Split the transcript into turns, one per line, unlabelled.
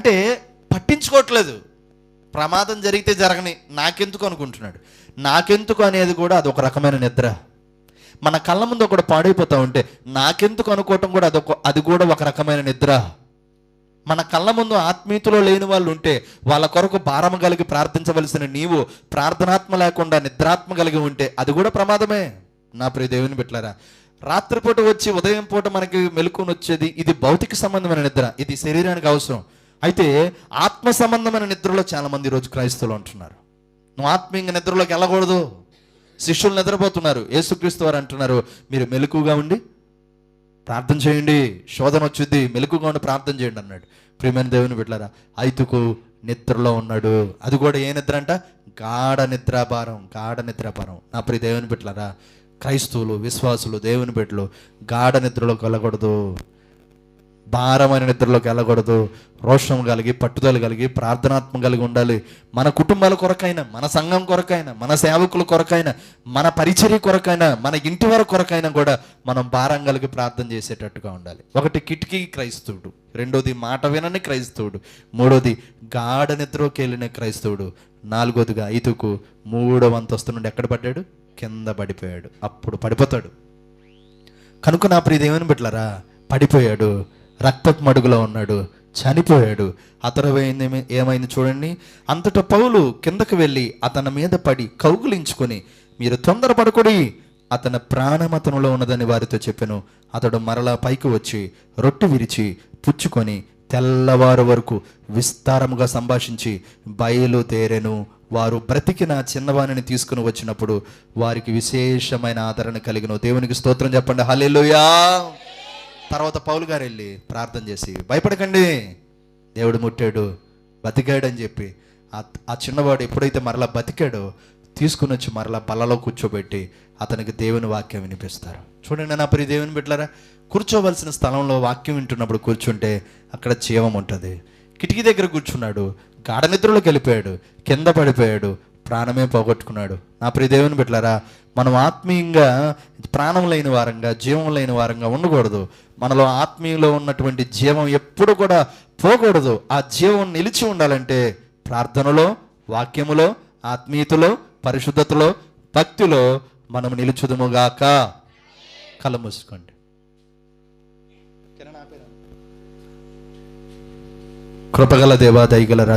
అంటే పట్టించుకోవట్లేదు. ప్రమాదం జరిగితే జరగని, నాకెందుకు అనుకుంటున్నాడు. నాకెందుకు అనేది కూడా అదొక రకమైన నిద్ర. మన కళ్ళ ముందు ఒకటి పాడైపోతా ఉంటే నాకెందుకు అనుకోవటం కూడా అది కూడా ఒక రకమైన నిద్ర. మన కళ్ళ ముందు ఆత్మీయతలో లేని వాళ్ళు ఉంటే వాళ్ళ కొరకు భారం కలిగి ప్రార్థించవలసిన నీవు ప్రార్థనాత్మ లేకుండా నిద్రాత్మ కలిగి ఉంటే అది కూడా ప్రమాదమే. నా ప్రియ దేవుని బిడ్డలారా, రాత్రిపూట వచ్చి ఉదయం పూట మనకి మెలుకుని వచ్చేది ఇది భౌతిక సంబంధమైన నిద్ర, ఇది శరీరానికి అవసరం. అయితే ఆత్మ సంబంధమైన నిద్రలో చాలా మంది ఈరోజు క్రైస్తవులు అంటున్నారు, నువ్వు ఆత్మీయంగా నిద్రలోకి వెళ్ళకూడదు. శిష్యులు నిద్రపోతున్నారు, యేసుక్రీస్తు వారు అంటున్నారు, మీరు మెలకుగా ఉండి ప్రార్థన చేయండి, శోధన వచ్చింది, మెలకుగా ఉండి ప్రార్థన చేయండి అన్నాడు. ప్రియమైన దేవుని బిడ్డలారా, ఐతుకు నిద్రలో ఉన్నాడు. అది కూడా ఏ నిద్ర అంట? గాఢ నిద్రాభారం. నా ప్రియ దేవుని బిడ్డలారా, క్రైస్తవులు, విశ్వాసులు, దేవుని బిడ్డలు గాఢ నిద్రలోకి వెళ్ళకూడదు, భారమైన నిద్రలోకి వెళ్ళకూడదు. రోషం కలిగి, పట్టుదల కలిగి, ప్రార్థనాత్మ కలిగి ఉండాలి. మన కుటుంబాల కొరకైనా, మన సంఘం కొరకైనా, మన సేవకుల కొరకైనా, మన పరిచర్య కొరకైనా, మన ఇంటి వారి కొరకైనా కూడా మనం భారం కలిగి ప్రార్థన చేసేటట్టుగా ఉండాలి. ఒకటి కిటికీ క్రైస్తవుడు, రెండోది మాట వినని క్రైస్తవుడు, మూడోది గాఢ నిద్రలోకి వెళ్ళిన క్రైస్తవుడు, నాలుగోదిగా ఐతుకు 3వ అంతస్తు నుండి ఎక్కడ పడ్డాడు? కింద పడిపోయాడు. అప్పుడు పడిపోతాడు కనుక నా ప్రియ దేవుని బిడ్డలారా, పడిపోయాడు, రక్తపు మడుగులో ఉన్నాడు, చనిపోయాడు. ఏమైంది చూడండి. అంతటా పౌలు కిందకు వెళ్ళి అతని మీద పడి కౌగులించుకొని, మీరు తొందరపడకుడి, అతని ప్రాణం అతనిలో ఉన్నదని వారితో చెప్పెను. అతడు మరలా పైకి వచ్చి రొట్టె విరిచి పుచ్చుకొని తెల్లవారు వరకు విస్తారముగా సంభాషించి బయలుదేరెను. వారు బ్రతికిన చిన్నవాణిని తీసుకుని వచ్చినప్పుడు వారికి విశేషమైన ఆదరణ కలిగిన. దేవునికి స్తోత్రం చెప్పండి, హల్లెలూయా. తర్వాత పౌలు గారు వెళ్ళి ప్రార్థన చేసి, భయపడకండి, దేవుడు ముట్టాడు, బతికాడు అని చెప్పి ఆ చిన్నవాడు ఎప్పుడైతే మరలా బతికాడో తీసుకుని వచ్చి మరలా బల్లలో కూర్చోబెట్టి అతనికి దేవుని వాక్యం వినిపిస్తారు. చూడండి నా ప్రియ దేవుని బిడ్డలారా, కూర్చోవలసిన స్థలంలో వాక్యం వింటున్నప్పుడు కూర్చుంటే అక్కడ జీవం ఉంటుంది. కిటికీ దగ్గర కూర్చున్నాడు, గాఢ నిద్రలోకి వెళ్ళిపోయాడు, కింద పడిపోయాడు, ప్రాణమే పోగొట్టుకున్నాడు. నా ప్రియ దేవుని బిడ్డలారా, మనం ఆత్మీయంగా ప్రాణం లేని వారంగా, జీవం లేని వారంగా ఉండకూడదు. మనలో ఆత్మీయంలో ఉన్నటువంటి జీవం ఎప్పుడు కూడా పోకూడదు. ఆ జీవం నిలిచి ఉండాలంటే ప్రార్థనలో, వాక్యములో, ఆత్మీయతలో, పరిశుద్ధతలో, భక్తిలో మనం నిలుచుదుముగాక. కళ్ళు మూసుకోండి. కృపగల దేవా, దయగల